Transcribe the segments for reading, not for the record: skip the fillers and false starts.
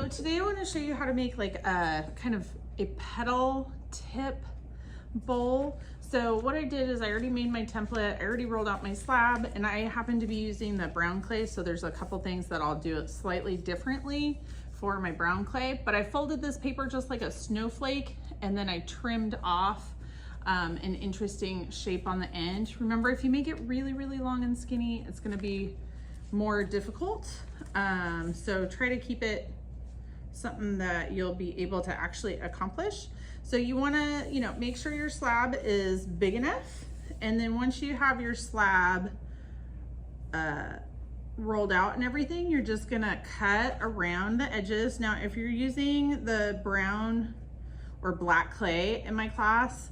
So today I want to show you how to make like a kind of a petal tip bowl. So what I did is I already made my template, I already rolled out my slab, and I happen to be using the brown clay. So there's a couple things that I'll do it slightly differently for my brown clay, but I folded this paper just like a snowflake, and then I trimmed off an interesting shape on the end. Remember, if you make it really, really long and skinny, it's gonna be more difficult. So try to keep it something that you'll be able to actually accomplish. So you wanna, make sure your slab is big enough. And then once you have your slab rolled out and everything, you're just gonna cut around the edges. Now, if you're using the brown or black clay in my class,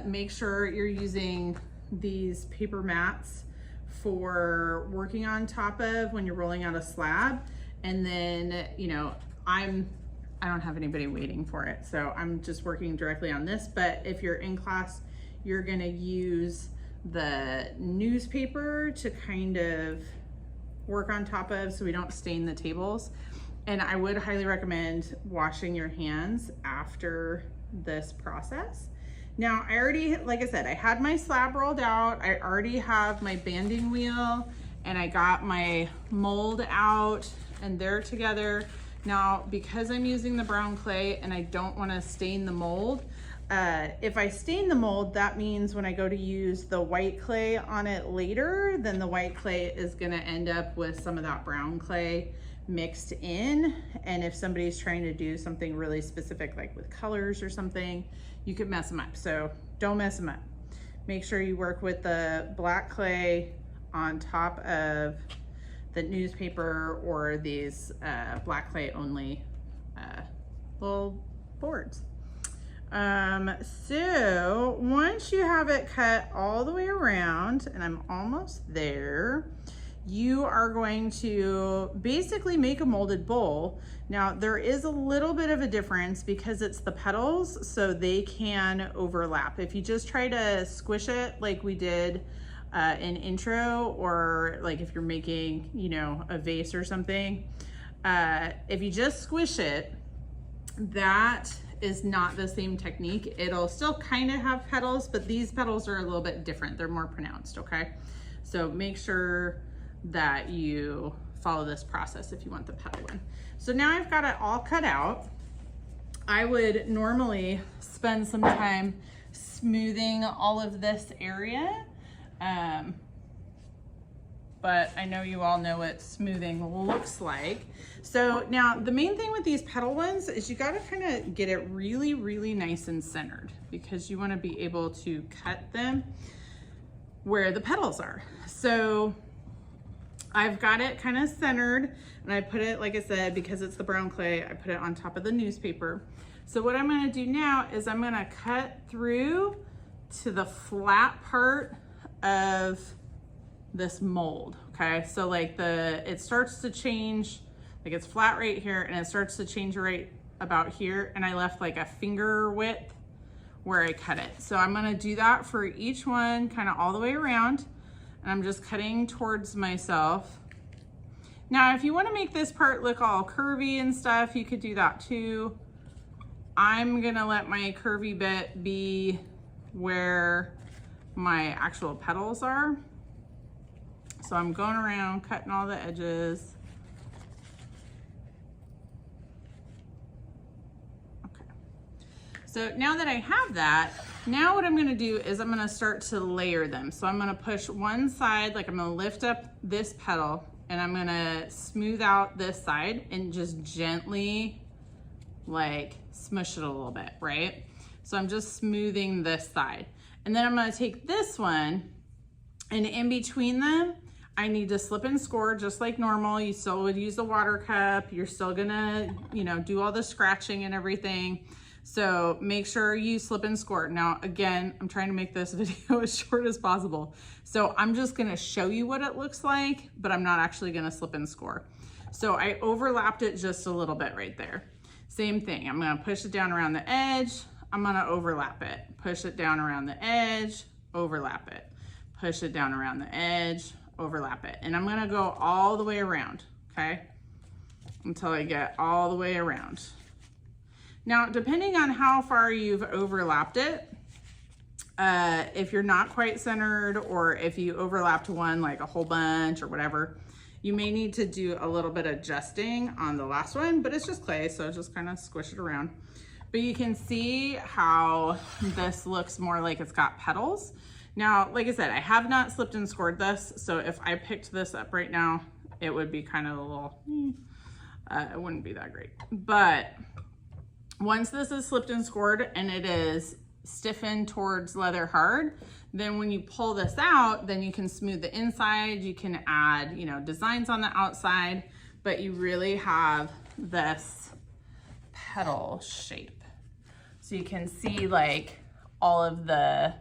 make sure you're using these paper mats for working on top of when you're rolling out a slab. And then, I don't have anybody waiting for it, so I'm just working directly on this. But if you're in class, you're gonna use the newspaper to kind of work on top of so we don't stain the tables. And I would highly recommend washing your hands after this process. Now, I already, like I said, I had my slab rolled out. I already have my banding wheel, and I got my mold out, and they're together. Now, because I'm using the brown clay and I don't want to stain the mold, if I stain the mold, that means when I go to use the white clay on it later, then the white clay is going to end up with some of that brown clay mixed in. And if somebody's trying to do something really specific, like with colors or something, you could mess them up. So don't mess them up. Make sure you work with the black clay on top of the newspaper or these black clay only little boards. So once you have it cut all the way around, and I'm almost there, you are going to basically make a molded bowl. Now, there is a little bit of a difference because it's the petals, so they can overlap. If you just try to squish it like we did in intro, or like if you're making, a vase or something, if you just squish it, that is not the same technique. It'll still kind of have petals, but these petals are a little bit different. They're more pronounced, okay? So make sure that you follow this process if you want the petal one. So now I've got it all cut out. I would normally spend some time smoothing all of this area, but I know you all know what smoothing looks like. So now the main thing with these petal ones is you gotta kind of get it really, really nice and centered, because you wanna be able to cut them where the petals are. So I've got it kind of centered, and I put it, like I said, because it's the brown clay, I put it on top of the newspaper. So what I'm gonna do now is I'm gonna cut through to the flat part of this mold, okay? So like it starts to change, like it's flat right here, and it starts to change right about here, and I left like a finger width where I cut it. So I'm gonna do that for each one, kind of all the way around, and I'm just cutting towards myself. Now, if you wanna make this part look all curvy and stuff, you could do that too. I'm gonna let my curvy bit be where my actual petals are. So I'm going around cutting all the edges. Okay. So now that I have that, now what I'm gonna do is I'm gonna start to layer them. So I'm gonna push one side, like I'm gonna lift up this petal, and I'm gonna smooth out this side and just gently like smush it a little bit, right? So I'm just smoothing this side. And then I'm gonna take this one, and in between them, I need to slip and score just like normal. You still would use the water cup. You're still gonna, do all the scratching and everything. So make sure you slip and score. Now, again, I'm trying to make this video as short as possible. So I'm just gonna show you what it looks like, but I'm not actually gonna slip and score. So I overlapped it just a little bit right there. Same thing, I'm gonna push it down around the edge. I'm gonna overlap it. Push it down around the edge, overlap it. Push it down around the edge, overlap it. And I'm gonna go all the way around, okay? until I get all the way around. Now, depending on how far you've overlapped it, if you're not quite centered, or if you overlapped one like a whole bunch or whatever, you may need to do a little bit of adjusting on the last one, but it's just clay, so just kind of squish it around. But you can see how this looks more like it's got petals. Now, like I said, I have not slipped and scored this, so if I picked this up right now, it would be kind of a little, it wouldn't be that great. But once this is slipped and scored and it is stiffened towards leather hard, then when you pull this out, then you can smooth the inside, you can add, you know, designs on the outside, but you really have this petal shape. So you can see like all of the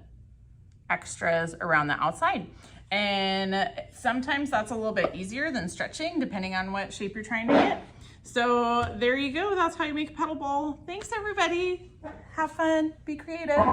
extras around the outside. And sometimes that's a little bit easier than stretching, depending on what shape you're trying to get. So there you go. That's how you make a petal bowl. Thanks, everybody. Have fun. Be creative.